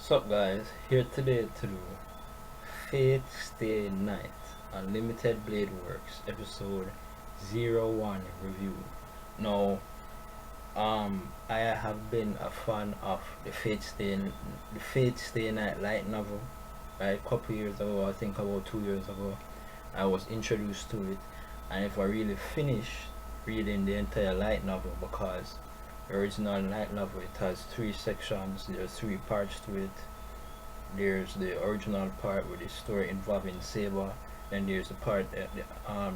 Sup guys, here today to do Fate Stay Night Unlimited Blade Works episode 01 review. Now, I have been a fan of the Fate Stay Night light novel. Right, a couple years ago, I think about 2 years ago, I was introduced to it, and if I really finished reading the entire light novel, because the original light novel, it has three sections, there's three parts to it. There's the original part with the story involving Saber. Then there's the part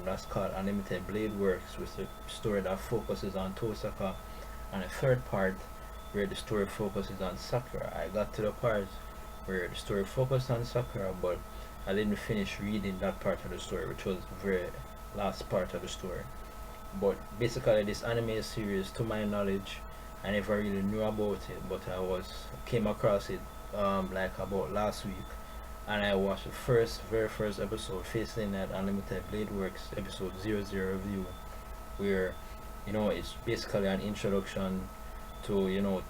that's called Unlimited Blade Works, with the story that focuses on Tohsaka, and the third part where the story focuses on Sakura. I got to the part where the story focused on Sakura, but I didn't finish reading that part of the story, which was the very last part of the story. But basically, this anime series, to my knowledge, I never really knew about it, but I came across it like about last week, and I watched the very first episode, facing that Unlimited Blade Works episode 00 review, where it's basically an introduction to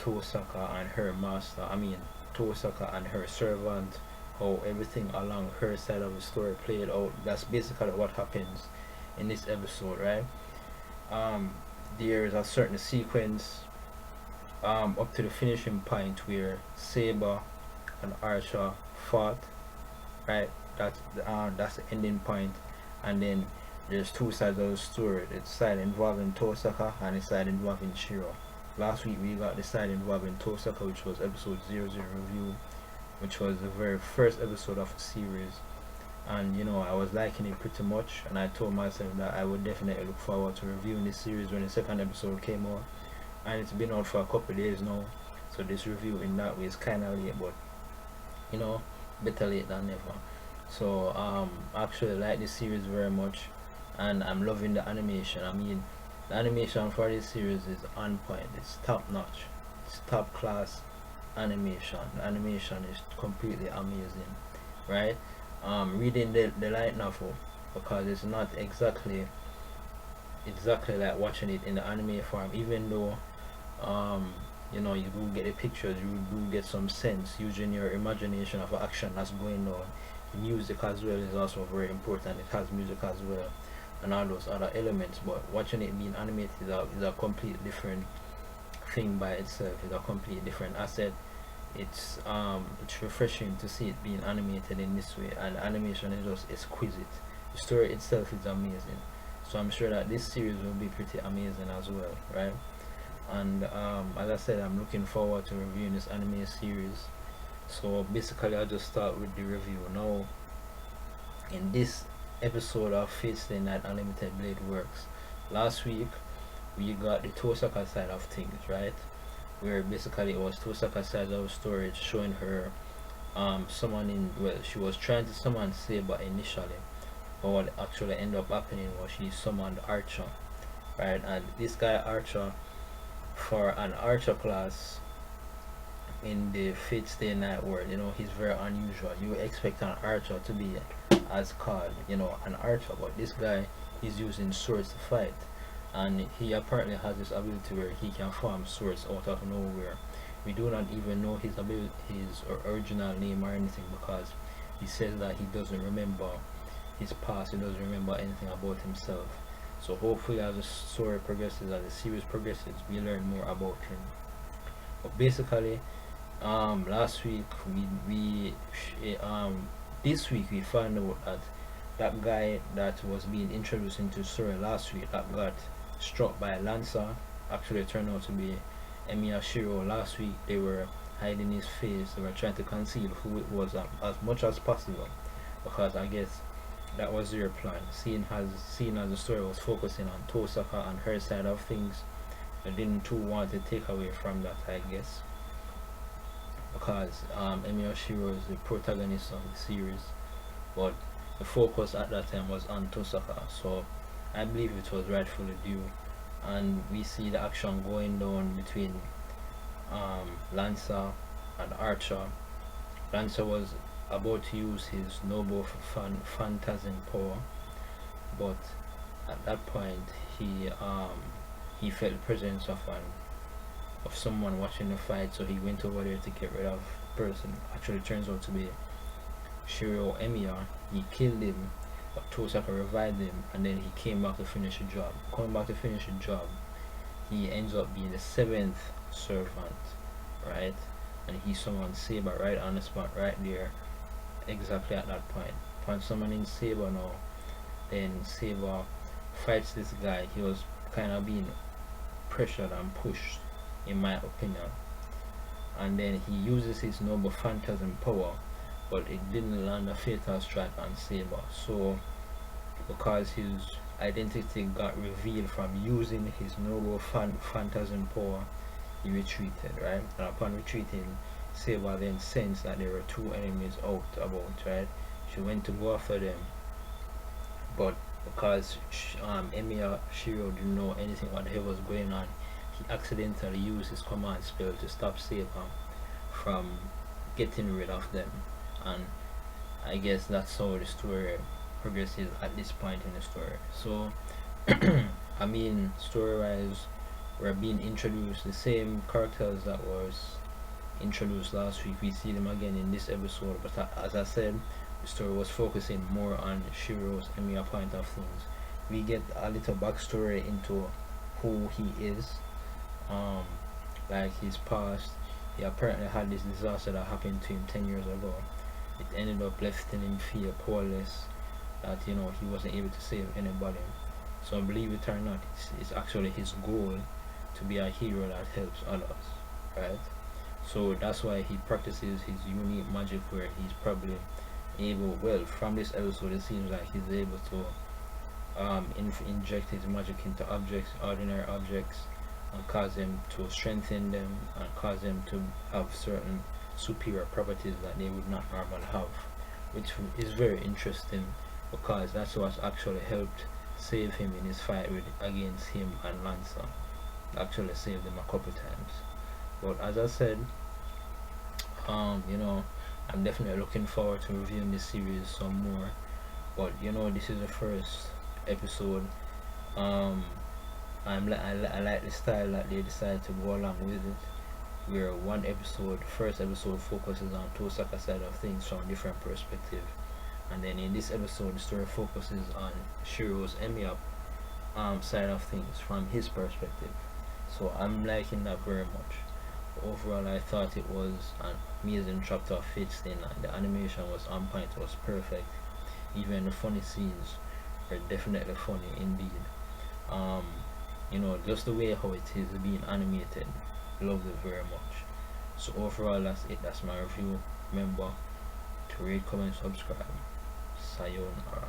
Tohsaka and her master. I mean Tohsaka and her servant, how everything along her side of the story played out. That's basically what happens in this episode, right? um there's a certain sequence up to the finishing point where Saber and Archer fought, right? That's the ending point, and then there's two sides of the story. The side involving Tohsaka and the side involving Shirou. Last week we got the side involving Tohsaka, which was episode 00 review, which was the very first episode of the series, and I was liking it pretty much, and I told myself that I would definitely look forward to reviewing this series when the second episode came out, and it's been out for a couple of days now, so this review in that way is kind of late, but you know better late than never. So I actually like this series very much, and I'm loving the animation. I mean, the animation for this series is on point. It's top notch, it's top class animation. The animation is completely amazing, right? Reading the light novel, because it's not exactly like watching it in the anime form, even though you do get the pictures, you do get some sense using your imagination of action that's going on. Music as well is also very important. It has music as well, and all those other elements, but watching it being animated is a complete different thing by itself. It's a complete different asset. It's refreshing to see it being animated in this way, and animation is just exquisite. The story itself is amazing, so I'm sure that this series will be pretty amazing as well, right? And as I said, I'm looking forward to reviewing this anime series. So basically, I'll just start with the review now. In this episode of Fate Stay Night Unlimited Blade Works, last week we got the Tohsaka side of things, right? Where basically it was Tohsaka side of the story, showing her summoning. Well, she was trying to summon Saber initially, but what actually ended up happening was she summoned Archer, right? And this guy Archer, for an Archer class in the Fate Stay Night world, he's very unusual. You expect an Archer to be as called, an Archer, but this guy is using swords to fight, and he apparently has this ability where he can form swords out of nowhere. We do not even know his original name or anything, because he says that he doesn't remember his past, he doesn't remember anything about himself. So hopefully, as the story progresses, as the series progresses, we learn more about him. But basically, last week this week we found out that that guy that was being introduced into the story last week, that got struck by a lancer, actually turned out to be Emiya Shirou. Last week they were hiding his face, they were trying to conceal who it was as much as possible, because I guess that was their plan. Seeing as the story was focusing on Tohsaka and her side of things, they didn't too want to take away from that, I guess, because Emiya Shirou is the protagonist of the series, but the focus at that time was on Tohsaka, so I believe it was rightfully due. And we see the action going down between Lancer and Archer. Lancer was about to use his noble phantasm power, but at that point he felt the presence of someone watching the fight, so he went over there to get rid of person actually turns out to be Shirou Emiya. He killed him, but Tohsaka revived him, and then he came back to finish the job. Coming back to finish the job, he ends up being the seventh servant, right? And he summoned Saber right on the spot, right there, exactly at that point. Upon summoning Saber now, then Saber fights this guy. He was kind of being pressured and pushed, in my opinion. And then he uses his noble phantasm power, but it didn't land a fatal strike on Saber. So, because his identity got revealed from using his noble phantasm power, he retreated, right? And upon retreating, Saber then sensed that there were two enemies out about, right? She went to go after them, but because Emiya Shirou didn't know anything what the hell was going on, he accidentally used his command spell to stop Saber from getting rid of them. And I guess that's how the story progresses at this point in the story. So I mean, story wise, we're being introduced the same characters that was introduced last week. We see them again in this episode, but as I said, the story was focusing more on Shirou's Emiya point of things. We get a little backstory into who he is, like his past. He apparently had this disaster that happened to him 10 years ago. It ended up left him feel powerless, that he wasn't able to save anybody. So believe it or not, it's actually his goal to be a hero that helps others, right? So that's why he practices his unique magic, where he's probably able, well, from this episode it seems like he's able to inject his magic into objects, ordinary objects, and cause them to strengthen them and cause them to have certain superior properties that they would not normally have, which is very interesting, because that's what's actually helped save him in his fight against him and Lancer. Actually saved him a couple times. But as I said, I'm definitely looking forward to reviewing this series some more. But this is the first episode. I like the style that they decided to go along with it, where first episode focuses on Tohsaka's side of things from a different perspective, and then in this episode the story focuses on Shirou's Emiya side of things from his perspective. So I'm liking that very much. Overall, I thought it was an amazing chapter of Fate Stay Night. The animation was on point, it was perfect. Even the funny scenes were definitely funny indeed. Just the way how it is being animated, loved it very much. So overall, that's it. That's my review. Remember to rate, comment, subscribe. Sayonara.